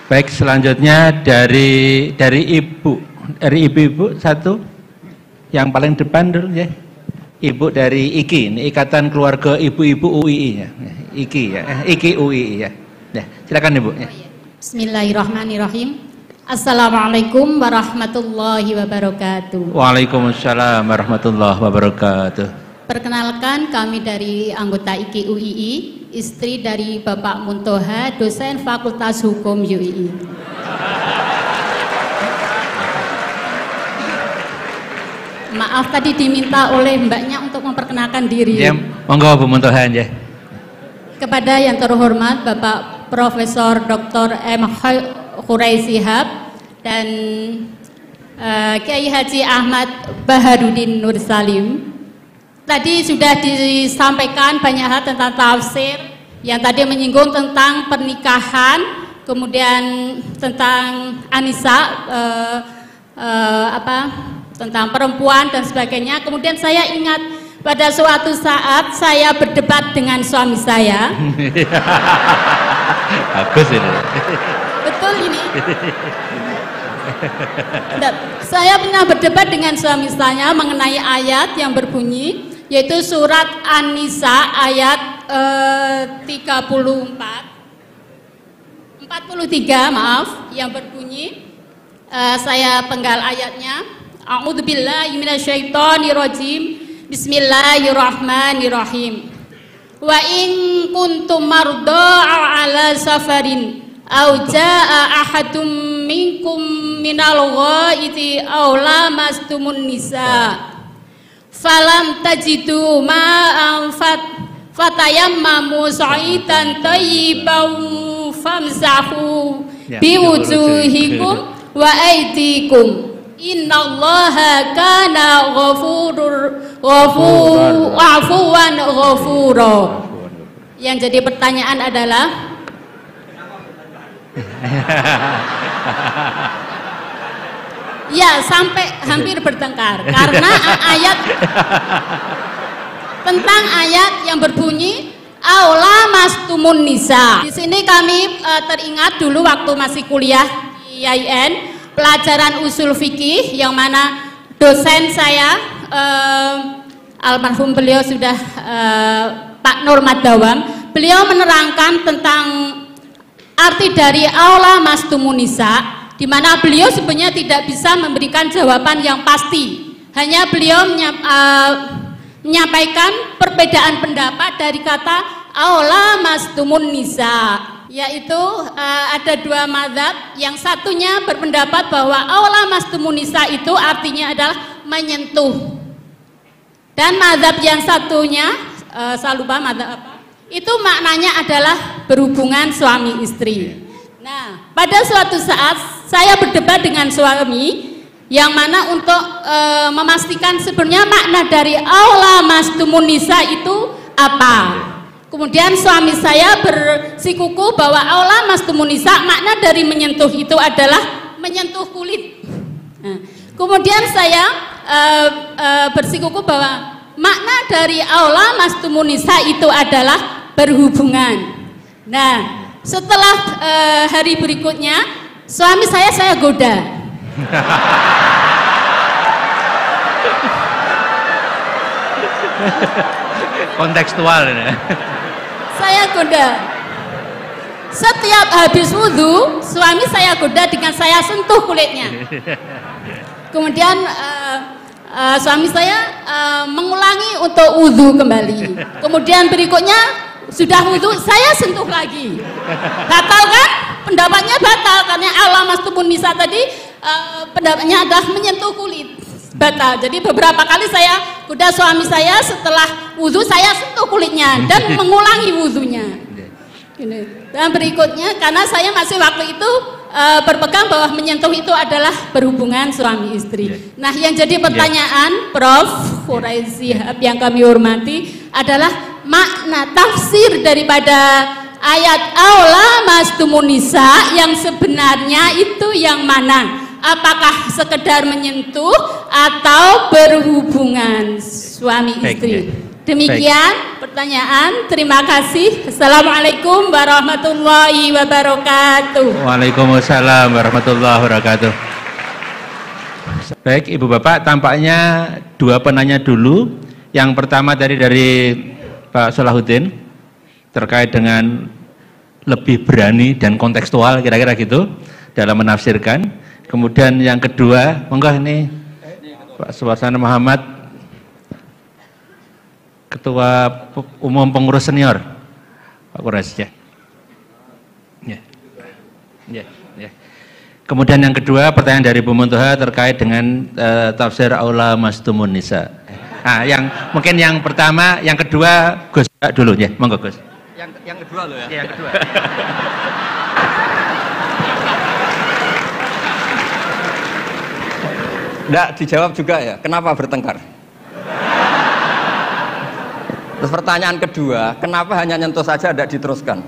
Baik, selanjutnya dari ibu satu yang paling depan dulu ya. Ibu dari IKI, ini Ikatan Keluarga Ibu-Ibu UII ya. IKI ya, IKI UII ya. Ya, silakan Ibu ya. Bismillahirrahmanirrahim. Assalamualaikum warahmatullahi wabarakatuh. Waalaikumsalam warahmatullahi wabarakatuh. Perkenalkan, kami dari anggota IKI UII, istri dari Bapak Muntoha, dosen Fakultas Hukum UII. Maaf, tadi diminta oleh mbaknya untuk memperkenalkan diri. Ya, monggo Bu Muntoha ya. Kepada yang terhormat Bapak Profesor Dr. M. Khurai Shihab dan Kiai Haji Ahmad Baharudin Nur Salim. Tadi sudah disampaikan banyak hal tentang tafsir, yang tadi menyinggung tentang pernikahan, kemudian tentang Anisa, tentang perempuan dan sebagainya. Kemudian saya ingat pada suatu saat saya berdebat dengan suami saya. Bagus ini. Betul ini. Saya pernah berdebat dengan suami saya mengenai ayat yang berbunyi, yaitu surat An-Nisa ayat 43 yang berbunyi, saya penggal ayatnya. A'udzubillahi minasyaitonirrajim. Bismillahirrahmanirrahim. Wa in kuntum marda ala safarin aw jaa ahadum minkum minal ghaiti aw lamastumun nisa falam tajidu ma'an fatayammamu sa'idan thayyiban famsahu biwujuhikum wa aydikum innallaha kana afuwan ghafura. Yang jadi pertanyaan adalah ya, sampai hampir bertengkar karena ayat tentang ayat yang berbunyi aula mastumun nisa. Di sini kami teringat dulu waktu masih kuliah di IAIN, pelajaran usul fikih, yang mana dosen saya almarhum beliau sudah Pak Nur Madawam, beliau menerangkan tentang arti dari aula mastumun nisa, di mana beliau sebenarnya tidak bisa memberikan jawaban yang pasti. Hanya beliau menyampaikan perbedaan pendapat dari kata aula mastumun nisa, yaitu ada dua mazhab. Yang satunya berpendapat bahwa aula mastumun nisa itu artinya adalah menyentuh, dan mazhab yang satunya saya lupa mazhab apa, itu maknanya adalah berhubungan suami istri. Nah, pada suatu saat saya berdebat dengan suami, yang mana untuk memastikan sebenarnya makna dari aula mastumun nisa itu apa. Kemudian suami saya bersikuku bahwa aula mastumun nisa makna dari menyentuh itu adalah menyentuh kulit. Nah, kemudian saya bersikuku bahwa makna dari aula mastumun nisa itu adalah berhubungan. Nah, setelah hari berikutnya suami saya goda. Kontekstual ini. Saya goda. Setiap habis wudhu, suami saya goda dengan saya sentuh kulitnya. Kemudian suami saya mengulangi untuk wudhu kembali. Kemudian berikutnya sudah wudhu, saya sentuh lagi. Batal kan? Pendapatnya batal karena aula mastumun nisa tadi pendapatnya adalah menyentuh kulit. Batal. Jadi beberapa kali saya goda suami saya, setelah wudhu saya sentuh kulitnya dan mengulangi wudhunya. Dan berikutnya, karena saya masih waktu itu berpegang bahwa menyentuh itu adalah berhubungan suami istri. Nah, yang jadi pertanyaan Prof. Khurai Shihab yang kami hormati adalah makna tafsir daripada ayat aula mastumun nisa yang sebenarnya itu yang mana? Apakah sekedar menyentuh atau berhubungan suami istri? Demikian pertanyaan. Terima kasih. Assalamualaikum warahmatullahi wabarakatuh. Waalaikumsalam warahmatullahi wabarakatuh. Baik, Ibu Bapak, tampaknya dua penanya dulu. Yang pertama dari Pak Salahuddin terkait dengan lebih berani dan kontekstual, kira-kira gitu dalam menafsirkan. Kemudian yang kedua, monggo ini Pak Suwasana Muhammad, Ketua Umum Pengurus Senior, Pak Kures, ya. Kemudian yang kedua, pertanyaan dari Bu Muntoha terkait dengan tafsir Aula Mastumun Nisa. Nah, mungkin yang pertama, yang kedua Gus dulu ya, monggo Gus. Yang kedua loh ya. Yang kedua. Nggak dijawab juga ya, kenapa bertengkar? Terus pertanyaan kedua, kenapa hanya nyentuh saja tidak diteruskan?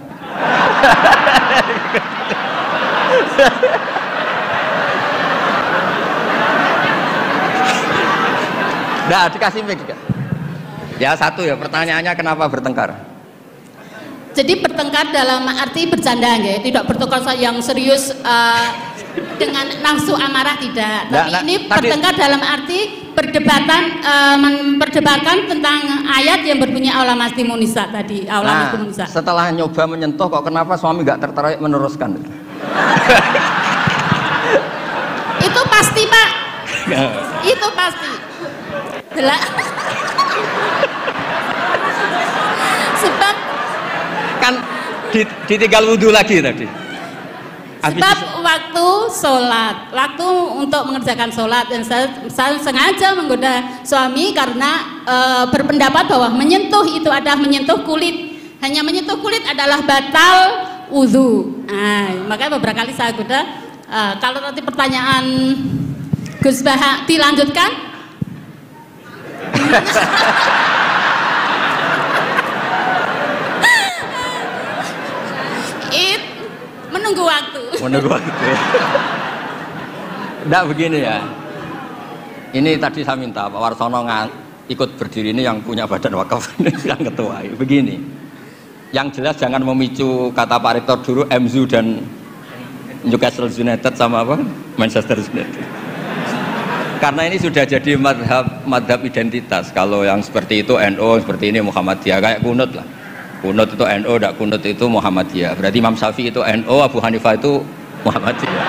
Nah, dikasih mic juga. Ya satu ya, pertanyaannya kenapa bertengkar? Jadi bertengkar dalam arti bercanda ya, tidak bertengkar yang serius dengan nafsu amarah tidak. Tapi ini bertengkar dalam arti memperdebatkan tentang ayat yang berbunyi Aula Mastumun Nisa tadi. Aula Mastumun Nisa. Setelah nyoba menyentuh, kok kenapa suami nggak tertarik meneruskan? Itu pasti Pak. Itu pasti. Sebab kan ditinggal wudhu lagi tadi. Sebab waktu sholat, waktu untuk mengerjakan sholat, dan saya sengaja menggoda suami karena berpendapat bahwa menyentuh itu adalah menyentuh kulit, hanya menyentuh kulit adalah batal wudhu. Nah, makanya beberapa kali saya goda. Kalau nanti pertanyaan Gus Baha dilanjutkan. Menunggu waktu. Menunggu waktu. Enggak begini ya. Ini tadi saya minta Pak Warsono ikut berdiri, ini yang punya badan wakaf, yang ketua. Begini. Yang jelas jangan memicu kata Pak Rektor dulu MZU dan Newcastle United sama apa? Manchester United. Karena ini sudah jadi madhab identitas. Kalau yang seperti itu NU, seperti ini Muhammadiyah, kayak kunut lah. Kunut itu NU, tidak kunut itu Muhammadiyah. Berarti Imam Syafi'i itu NU, Abu Hanifah itu Muhammadiyah.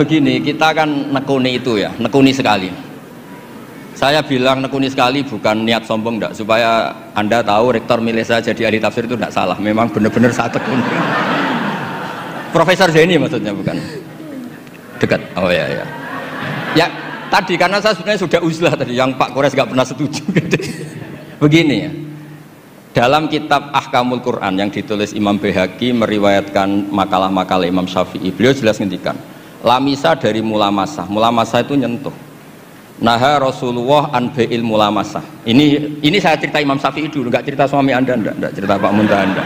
Begini, kita kan nekuni itu ya, nekuni sekali. Saya bilang nekuni sekali bukan niat sombong, enggak, supaya Anda tahu Rektor milih saya jadi ahli tafsir itu tidak salah. Memang benar-benar saya tekuni. Profesor Zaini maksudnya, bukan dekat. Oh ya ya. Ya tadi karena saya sebenarnya sudah uzlah tadi, yang Pak Kores nggak pernah setuju. Begini ya, dalam kitab Ahkamul Quran yang ditulis Imam Baihaqi meriwayatkan makalah-makalah Imam Syafi'i, beliau jelas ngendikan lamisa dari mulamasah. Mulamasah itu nyentuh. Naha Rasulullah an bai'il mulamasah. Ini saya cerita Imam Syafi'i dulu, nggak cerita suami Anda, enggak cerita Pak Muntaha Anda.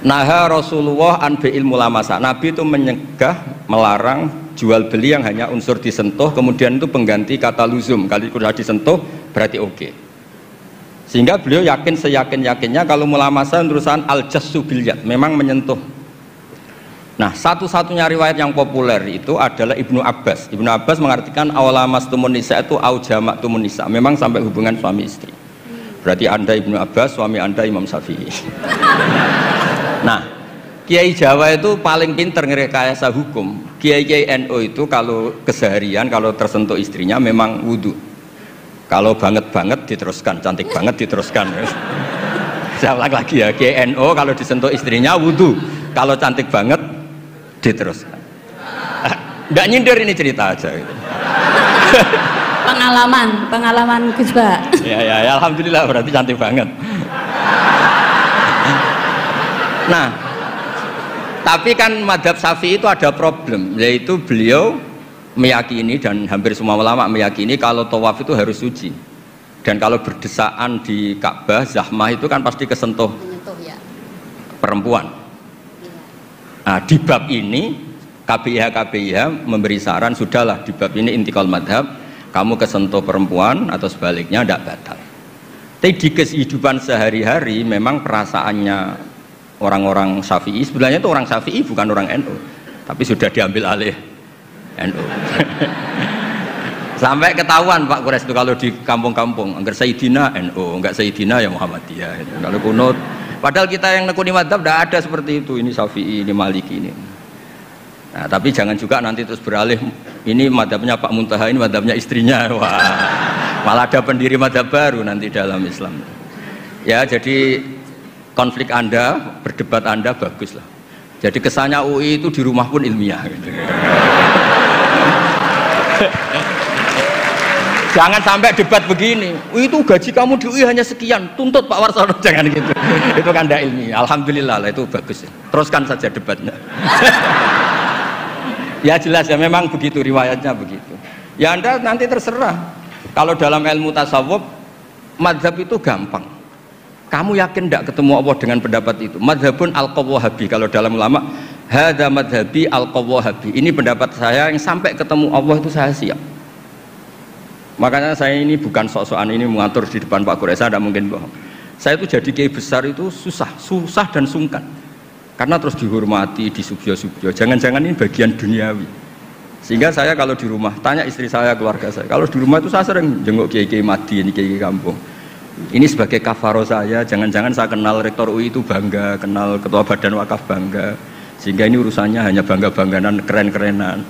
Naha Rasulullah an bai'il mulamasah. Nabi itu menyegah, melarang jual beli yang hanya unsur disentuh, kemudian itu pengganti kata luzum. Kalau sudah disentuh berarti oke. Sehingga beliau yakin seyakin-yakinnya kalau mulamasah terusan al-jassu bil yad, memang menyentuh. Nah, satu-satunya riwayat yang populer itu adalah Ibnu Abbas. Ibnu Abbas mengartikan awala mastumun nisa itu au jama'tumun nisa, memang sampai hubungan suami istri. Berarti Anda Ibnu Abbas, suami Anda Imam Syafi'i. Nah, Kiai Jawa itu paling pinter ngerekayasa hukum. Kiai NU itu kalau keseharian, kalau tersentuh istrinya memang wudhu. Kalau banget-banget diteruskan, cantik banget diteruskan. Saya ulang lagi ya, Kiai NU kalau disentuh istrinya wudhu, kalau cantik banget diteruskan. Nggak nyindir, ini cerita aja gitu. Pengalaman Gus Ba. Ya, alhamdulillah berarti cantik banget. Nah, tapi kan madhab Syafi'i itu ada problem, yaitu beliau meyakini dan hampir semua ulama meyakini kalau tawaf itu harus suci, dan kalau berdesaan di Ka'bah zahmah itu kan pasti kesentuh ya, perempuan. Nah, di bab ini KBIH memberi saran, sudahlah di bab ini intikal madhab, kamu kesentuh perempuan atau sebaliknya tidak batal. Tapi di kehidupan sehari-hari memang perasaannya orang-orang Syafi'i, sebenarnya itu orang Syafi'i bukan orang NU, tapi sudah diambil alih NU. Sampai ketahuan Pak Quraisy itu kalau di kampung-kampung, enggak Sayyidina NU, enggak Sayyidina ya Muhammadiyah. Kalau kunut, padahal kita yang nekuni madzhab tidak ada seperti itu. Ini Syafi'i, ini Maliki ini. Nah, tapi jangan juga nanti terus beralih, ini madzhabnya Pak Muntaha, ini madzhabnya istrinya. Wah, malah ada pendiri madzhab baru nanti dalam Islam. Ya, jadi konflik Anda, berdebat Anda baguslah. Jadi kesannya UI itu di rumah pun ilmiah gitu. Jangan sampai debat begini, itu gaji kamu di UI hanya sekian, tuntut Pak Warsono, jangan gitu. Itu kan tidak ilmiah. Alhamdulillah lah, itu bagus. Teruskan saja debatnya. Ya jelas ya, memang begitu riwayatnya begitu. Ya Anda nanti terserah. Kalau dalam ilmu tasawuf, madzhab itu gampang. Kamu yakin tidak ketemu Allah dengan pendapat itu? Madzhabun al-Qawwahabi, kalau dalam ulama, hadza madzhabi al-Qawwahabi. Ini pendapat saya yang sampai ketemu Allah itu saya siap. Makanya saya ini bukan sok-sokan ini mengatur di depan Pak Quraisy, saya tidak mungkin bohong. Saya itu jadi kiai besar itu susah dan sungkan. Karena terus dihormati, disubyo-subyo. Jangan-jangan ini bagian duniawi. Sehingga saya kalau di rumah, tanya istri saya, keluarga saya. Kalau di rumah itu saya sering jenguk kiai-kiai madi, ini kiai kampung. Ini sebagai kafaro saya, jangan-jangan saya kenal rektor UI itu bangga, kenal ketua badan wakaf bangga. Sehingga ini urusannya hanya bangga-bangganan, keren-kerenan.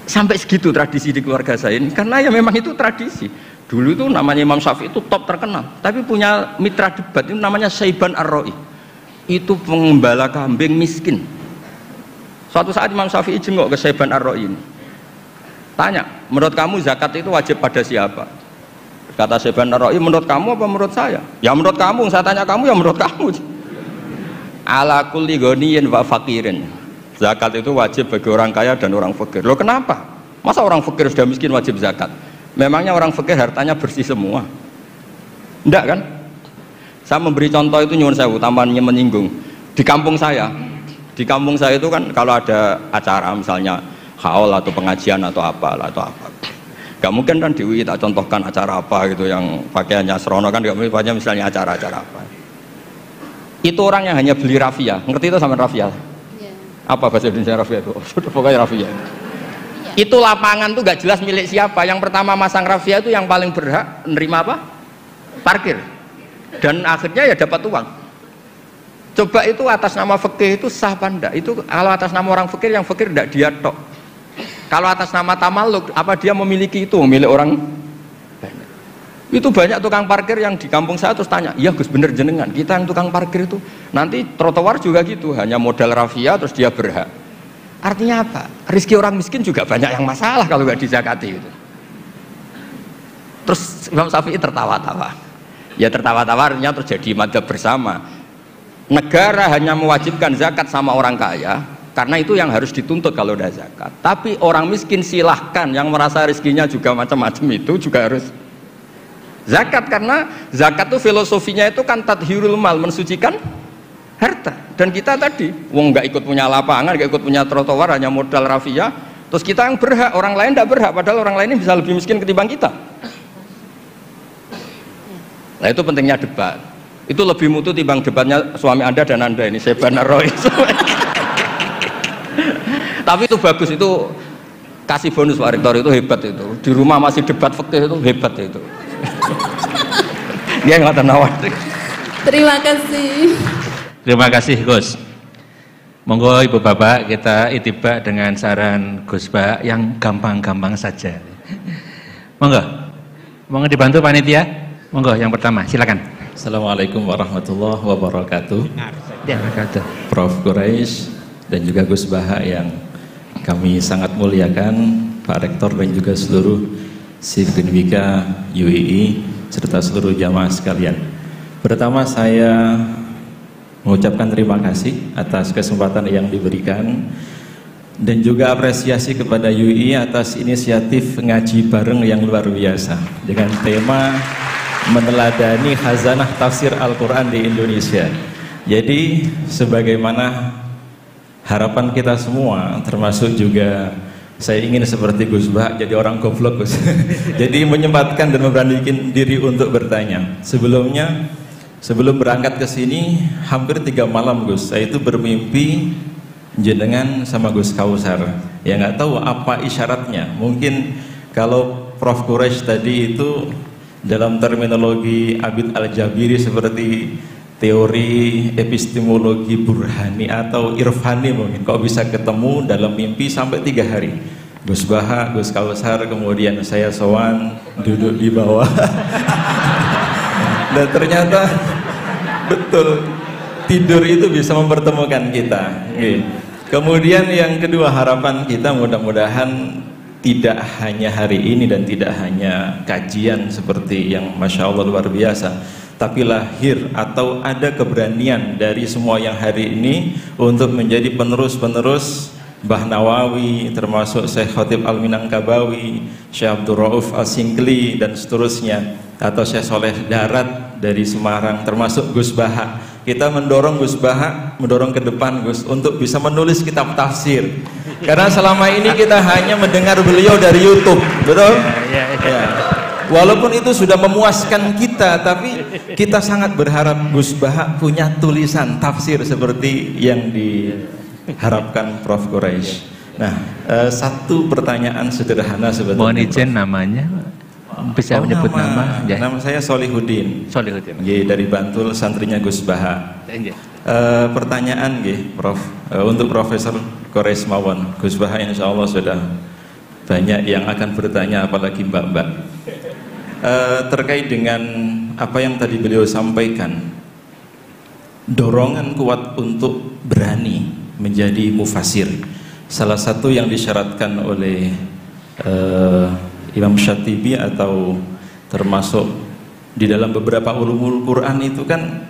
Sampai segitu tradisi di keluarga saya ini, karena ya memang itu tradisi. Dulu itu namanya Imam Syafi'i itu top terkenal, tapi punya mitra debat itu namanya Syaiban Ar-Ra'i. Itu pengembala kambing miskin. Suatu saat Imam Syafi'i jenguk ke Syaiban Ar-Ra'i ini, tanya, menurut kamu zakat itu wajib pada siapa? Kata Syaiban Ar-Ra'i, menurut kamu apa menurut saya? Ya menurut kamu, saya tanya kamu ya menurut kamu. Ala kulli ghaniyin wa faqirin. Zakat itu wajib bagi orang kaya dan orang fakir. Loh kenapa? Masa orang fakir sudah miskin wajib zakat? Memangnya orang fakir hartanya bersih semua? Enggak kan? Saya memberi contoh itu nyuwun sewu, tambahannya menyinggung. Di kampung saya itu kan kalau ada acara misalnya haul atau pengajian atau apa. Gak mungkin kan di UI tak contohkan acara apa gitu yang pakaiannya serono kan, gak mungkin misalnya acara-acara apa. Itu orang yang hanya beli rafia, ngerti itu sama rafia? Apa bahasa Indonesia rafia itu? Sudah pokoknya rafia. Itu lapangan tuh gak jelas milik siapa. Yang pertama masang rafia itu yang paling berhak menerima apa? Parkir. Dan akhirnya ya dapat uang. Coba itu atas nama fikih itu sah apa enggak? Itu kalau atas nama orang fikir, yang fikir enggak dia tok. Kalau atas nama tamaluk, apa dia memiliki itu, milik orang banyak. Itu banyak tukang parkir yang di kampung saya terus tanya, iya Gus bener jenengan, kita yang tukang parkir itu nanti trotoar juga gitu, hanya modal rafia terus dia berhak. Artinya apa? Rezeki orang miskin juga banyak yang masalah kalau nggak dizakati itu. Terus Imam Syafi'i tertawa-tawa. Ya tertawa-tawa artinya terjadi madzhab bersama. Negara hanya mewajibkan zakat sama orang kaya karena itu yang harus dituntut kalau udah zakat. Tapi orang miskin silahkan, yang merasa rezekinya juga macam-macam itu juga harus zakat, karena zakat itu filosofinya itu kan tathhirul mal, mensucikan harta. Dan kita tadi wong nggak ikut punya lapangan, nggak ikut punya trotoar, hanya modal rafia, terus kita yang berhak, orang lain tidak berhak, padahal orang lain ini bisa lebih miskin ketimbang kita. Nah itu pentingnya debat, itu lebih mutu timbang debatnya suami Anda dan Anda ini, Syaiban Ar-Ra'i. Tapi itu bagus, itu kasih bonus Pak Rektor, itu hebat itu. Di rumah masih debat fikih itu hebat itu. Dia nggak tenawar. Terima kasih. Terima kasih Gus. Monggo Ibu Bapak kita itibak dengan saran Gus Ba yang gampang-gampang saja. Monggo dibantu panitia. Monggo yang pertama, silakan. Assalamualaikum warahmatullahi wabarakatuh. Ya, Prof. Quraisy dan juga Gus Baha yang kami sangat muliakan, Pak Rektor dan juga seluruh Sifbinwika UII serta seluruh jamaah sekalian. Pertama saya mengucapkan terima kasih atas kesempatan yang diberikan dan juga apresiasi kepada UII atas inisiatif ngaji bareng yang luar biasa dengan tema meneladani khazanah tafsir Al-Quran di Indonesia. Jadi sebagaimana harapan kita semua, termasuk juga saya ingin seperti Gus Bah, jadi orang goblok Gus. Jadi menyempatkan dan memberanikan diri untuk bertanya. Sebelum berangkat ke sini hampir 3 malam Gus, saya itu bermimpi jenengan sama Gus Kausar. Ya nggak tahu apa isyaratnya. Mungkin kalau Prof Quraisy tadi itu dalam terminologi Abid Al-Jabiri seperti teori epistemologi burhani atau irfani, mungkin kok bisa ketemu dalam mimpi sampai 3 hari. Gus Baha, Gus Kausar, kemudian saya sowan duduk di bawah. Dan ternyata betul, tidur itu bisa mempertemukan kita. Kemudian yang kedua, harapan kita mudah-mudahan tidak hanya hari ini dan tidak hanya kajian seperti yang Masya Allah luar biasa, tapi lahir atau ada keberanian dari semua yang hari ini untuk menjadi penerus-penerus Mbah Nawawi, termasuk Syekh Khatib Al-Minangkabawi, Syekh Abdul Rauf Al-Singkli dan seterusnya, atau Syekh Soleh Darat dari Semarang, termasuk Gus Baha. Kita mendorong Gus Baha, mendorong ke depan Gus untuk bisa menulis kitab tafsir, karena selama ini kita hanya mendengar beliau dari YouTube, betul? Ya. Walaupun itu sudah memuaskan kita, tapi kita sangat berharap Gus Baha punya tulisan tafsir seperti yang diharapkan Prof Quraisy. Nah, satu pertanyaan sederhana sebetulnya. Mohon izin namanya, bisa menyebut nama? Ya. Nama saya Solihuddin. Solihuddin. Dari Bantul, santrinya Gus Baha. Pertanyaan Prof, untuk Profesor Quraisy mawon. Gus Baha insya Allah sudah banyak yang akan bertanya, apalagi mbak-mbak. Terkait dengan apa yang tadi beliau sampaikan, dorongan kuat untuk berani menjadi mufasir. Salah satu yang disyaratkan oleh Imam Syatibi atau termasuk di dalam beberapa ulumul Quran itu kan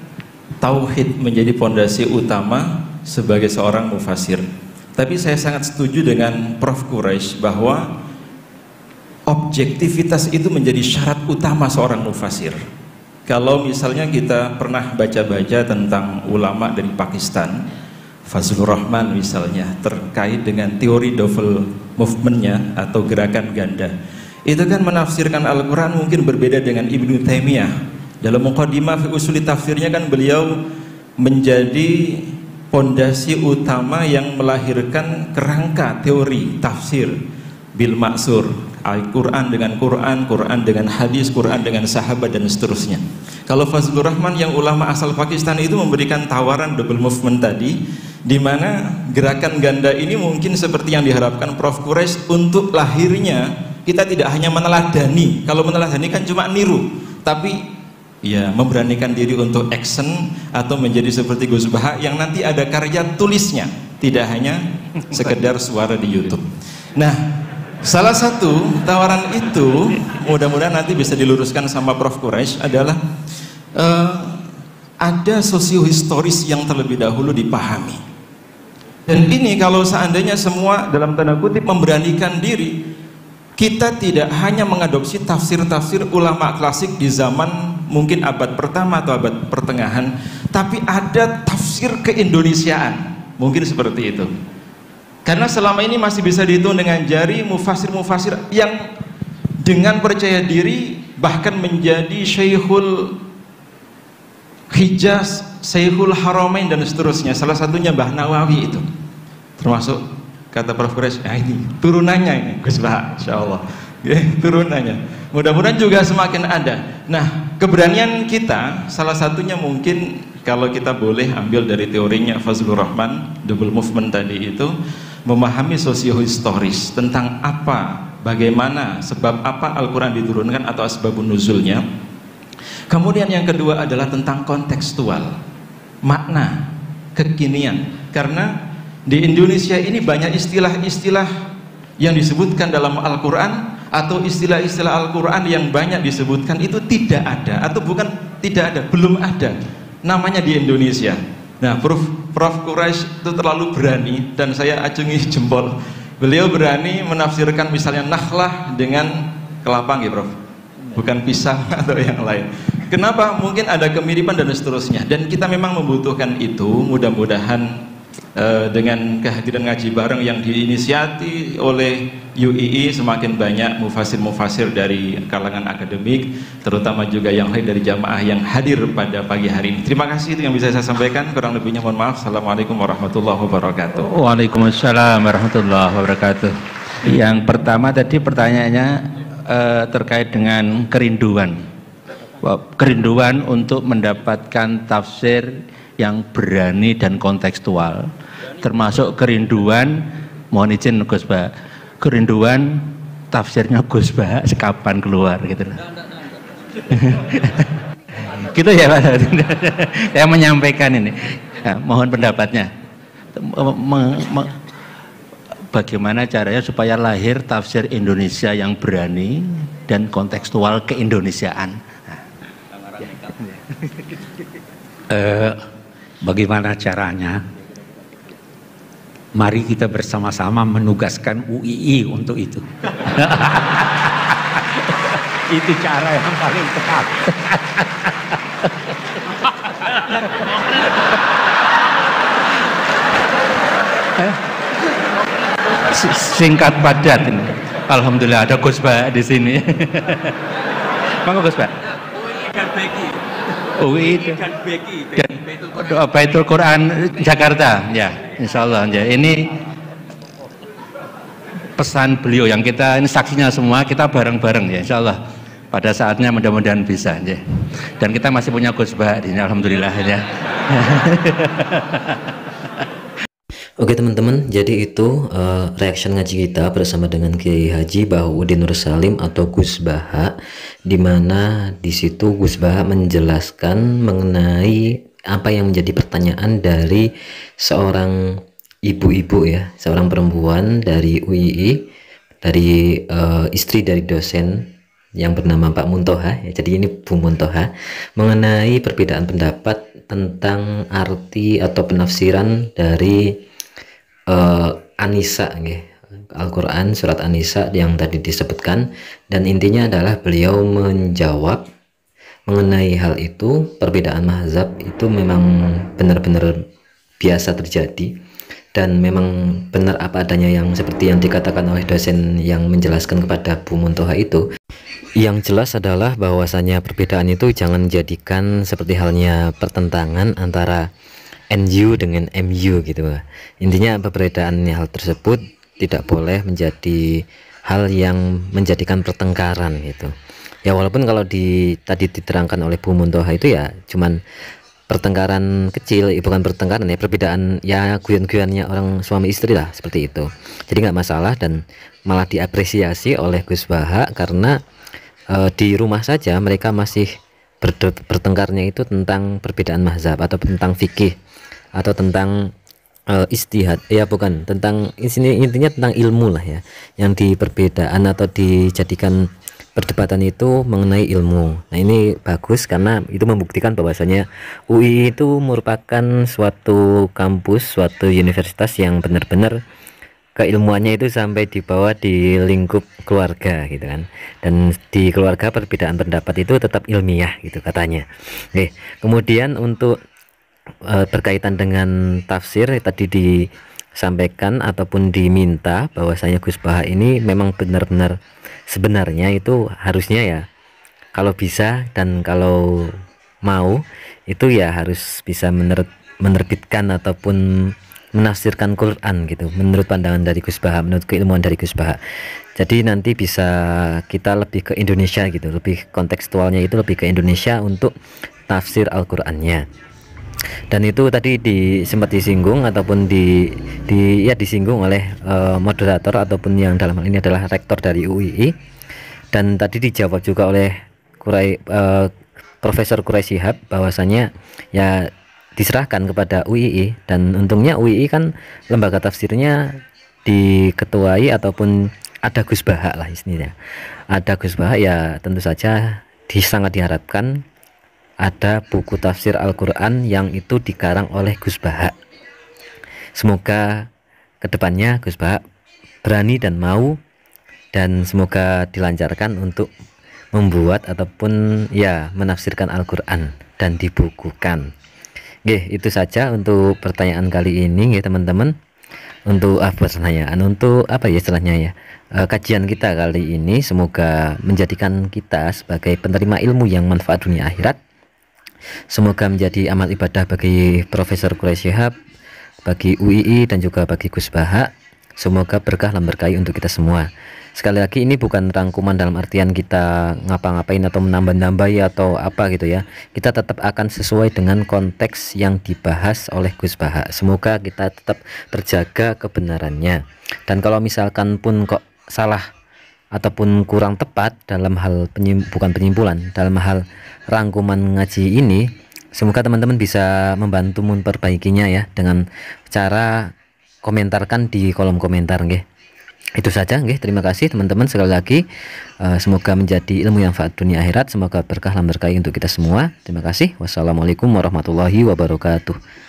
tauhid menjadi pondasi utama sebagai seorang mufasir. Tapi saya sangat setuju dengan Prof Quraisy bahwa objektivitas itu menjadi syarat utama seorang mufasir. Kalau misalnya kita pernah baca-baca tentang ulama dari Pakistan, Fazlur Rahman misalnya, terkait dengan teori double movement-nya atau gerakan ganda, itu kan menafsirkan Al-Quran mungkin berbeda dengan Ibnu Taimiyah. Dalam Muqaddimah fi Usuli Tafsirnya kan beliau menjadi pondasi utama yang melahirkan kerangka teori tafsir bil maksur, Al-Quran dengan Quran, Quran dengan hadis, Quran dengan sahabat dan seterusnya. Kalau Fazlur Rahman yang ulama asal Pakistan itu memberikan tawaran double movement tadi, di mana gerakan ganda ini mungkin seperti yang diharapkan Prof Quraisy untuk lahirnya kita tidak hanya meneladani. Kalau meneladani kan cuma niru, tapi ya memberanikan diri untuk action atau menjadi seperti Gus Baha yang nanti ada karya tulisnya, tidak hanya sekedar suara di YouTube. Nah, salah satu tawaran itu mudah-mudahan nanti bisa diluruskan sama Prof Quraisy adalah ada sosiohistoris yang terlebih dahulu dipahami. Dan ini kalau seandainya semua dalam tanda kutip memberanikan diri, kita tidak hanya mengadopsi tafsir-tafsir ulama klasik di zaman mungkin abad pertama atau abad pertengahan, tapi ada tafsir keindonesiaan, mungkin seperti itu. Karena selama ini masih bisa dihitung dengan jari mufasir-mufasir yang dengan percaya diri bahkan menjadi Syekhul Hijaz, Syekhul Haramain dan seterusnya. Salah satunya Mbah Nawawi itu. Termasuk kata Prof Quraisy, ini turunannya ini Gus Baha, insyaallah. Turunannya. Mudah-mudahan juga semakin ada. Nah, keberanian kita salah satunya mungkin kalau kita boleh ambil dari teorinya Fazlur Rahman, double movement tadi itu, memahami sosiohistoris tentang apa, bagaimana, sebab apa Al-Quran diturunkan atau asbabun nuzulnya. Kemudian yang kedua adalah tentang kontekstual, makna, kekinian. Karena di Indonesia ini banyak istilah-istilah yang disebutkan dalam Al-Quran atau istilah-istilah Al-Quran yang banyak disebutkan itu tidak ada, atau bukan tidak ada, belum ada namanya di Indonesia. Nah, Prof Quraisy itu terlalu berani dan saya acungi jempol. Beliau berani menafsirkan misalnya nakhlah dengan kelapa gitu, Prof. Bukan pisang atau yang lain. Kenapa? Mungkin ada kemiripan dan seterusnya. Dan kita memang membutuhkan itu. Mudah-mudahan dengan kehadiran ngaji bareng yang diinisiasi oleh UII, semakin banyak mufasir-mufasir dari kalangan akademik, terutama juga yang lain dari jamaah yang hadir pada pagi hari ini. Terima kasih, itu yang bisa saya sampaikan, kurang lebihnya mohon maaf. Assalamualaikum warahmatullahi wabarakatuh. Waalaikumsalam warahmatullahi wabarakatuh. Yang pertama tadi pertanyaannya terkait dengan kerinduan. Kerinduan untuk mendapatkan tafsir yang berani dan kontekstual, termasuk kerinduan, mohon izin Gus Bah, kerinduan tafsirnya Gus Bah kapan keluar gitu loh. Gitu ya Pak. Saya menyampaikan ini. Nah, mohon pendapatnya. Bagaimana caranya supaya lahir tafsir Indonesia yang berani dan kontekstual keindonesiaan. Bagaimana caranya? Mari kita bersama-sama menugaskan UII untuk itu. Itu cara yang paling tepat. Singkat padat ini. Alhamdulillah ada Gus Bah di sini. Monggo Gus Bah. UI dan Baitul Quran Jakarta, ya, insya Allah. Ya, ini pesan beliau yang kita ini saksinya semua, kita bareng-bareng ya, insya Allah. Pada saatnya mudah-mudahan bisa. Ya. Dan kita masih punya Gus Bah di sini, alhamdulillah ya. Oke teman-teman, jadi itu reaction ngaji kita bersama dengan Kiai Haji Bahuudin Nur Salim atau Gus Baha, di mana di situ Gus Baha menjelaskan mengenai apa yang menjadi pertanyaan dari seorang ibu-ibu ya, seorang perempuan dari UII, dari istri dari dosen yang bernama Pak Muntoha ya, jadi ini Bu Muntoha, mengenai perbedaan pendapat tentang arti atau penafsiran dari An-Nisa, Al-Quran surat An-Nisa yang tadi disebutkan, dan intinya adalah beliau menjawab mengenai hal itu. Perbedaan mazhab itu memang benar-benar biasa terjadi dan memang benar apa adanya, yang seperti yang dikatakan oleh dosen yang menjelaskan kepada Bu Muntoha itu. Yang jelas adalah bahwasanya perbedaan itu jangan jadikan seperti halnya pertentangan antara NU dengan MU gitu. Intinya perbedaan hal tersebut tidak boleh menjadi hal yang menjadikan pertengkaran gitu. Ya walaupun kalau tadi diterangkan oleh Bu Muntoha itu ya cuman pertengkaran kecil, bukan pertengkaran ya, perbedaan ya guyon-guyonnya orang suami istri lah seperti itu. Jadi nggak masalah dan malah diapresiasi oleh Gus Baha karena di rumah saja mereka masih bertengkarnya itu tentang perbedaan mazhab atau tentang fikih atau tentang istihad ya, bukan tentang intinya tentang ilmu lah ya, yang di perbedaan atau dijadikan perdebatan itu mengenai ilmu. Nah ini bagus karena itu membuktikan bahwasanya UI itu merupakan suatu kampus, suatu universitas yang benar-benar keilmuannya itu sampai dibawa di lingkup keluarga gitu kan, dan di keluarga perbedaan pendapat itu tetap ilmiah gitu katanya. Oke, kemudian untuk berkaitan dengan tafsir tadi disampaikan ataupun diminta bahwasanya Gus Baha ini memang benar-benar sebenarnya itu harusnya ya kalau bisa dan kalau mau itu ya harus bisa menerbitkan ataupun menafsirkan Quran gitu menurut pandangan dari Gus Baha, menurut keilmuan dari Gus Baha. Jadi nanti bisa kita lebih ke Indonesia gitu, lebih kontekstualnya itu lebih ke Indonesia untuk tafsir Al-Qur'annya. Dan itu tadi sempat disinggung ataupun disinggung oleh moderator ataupun yang dalam hal ini adalah rektor dari UII, dan tadi dijawab juga oleh Profesor Quraisy Shihab bahwasanya ya diserahkan kepada UII, dan untungnya UII kan lembaga tafsirnya diketuai ataupun ada Gus Baha lah istilahnya, ada Gus Baha ya tentu saja sangat diharapkan ada buku tafsir Al-Quran yang itu dikarang oleh Gus Baha. Semoga kedepannya Gus Baha berani dan mau, dan semoga dilancarkan untuk membuat ataupun ya menafsirkan Al-Quran dan dibukukan Oke, itu saja untuk pertanyaan kali ini ya teman-teman. Untuk pertanyaan untuk apa ya istilahnya ya, kajian kita kali ini semoga menjadikan kita sebagai penerima ilmu yang manfaat dunia akhirat. Semoga menjadi amal ibadah bagi Profesor Quraisy Shihab, bagi UII dan juga bagi Gus Baha. Semoga berkah dan berkahi untuk kita semua. Sekali lagi ini bukan rangkuman dalam artian kita ngapa-ngapain atau menambah-nambahi atau apa gitu ya. Kita tetap akan sesuai dengan konteks yang dibahas oleh Gus Baha. Semoga kita tetap terjaga kebenarannya. Dan kalau misalkan pun kok salah ataupun kurang tepat dalam hal bukan penyimpulan, dalam hal rangkuman ngaji ini, semoga teman-teman bisa membantu memperbaikinya ya dengan cara komentarkan di kolom komentar nggih. Itu saja nggih, terima kasih teman-teman sekali lagi. Semoga menjadi ilmu yang manfaat dunia akhirat, semoga berkah dan berkahi untuk kita semua. Terima kasih. Wassalamualaikum warahmatullahi wabarakatuh.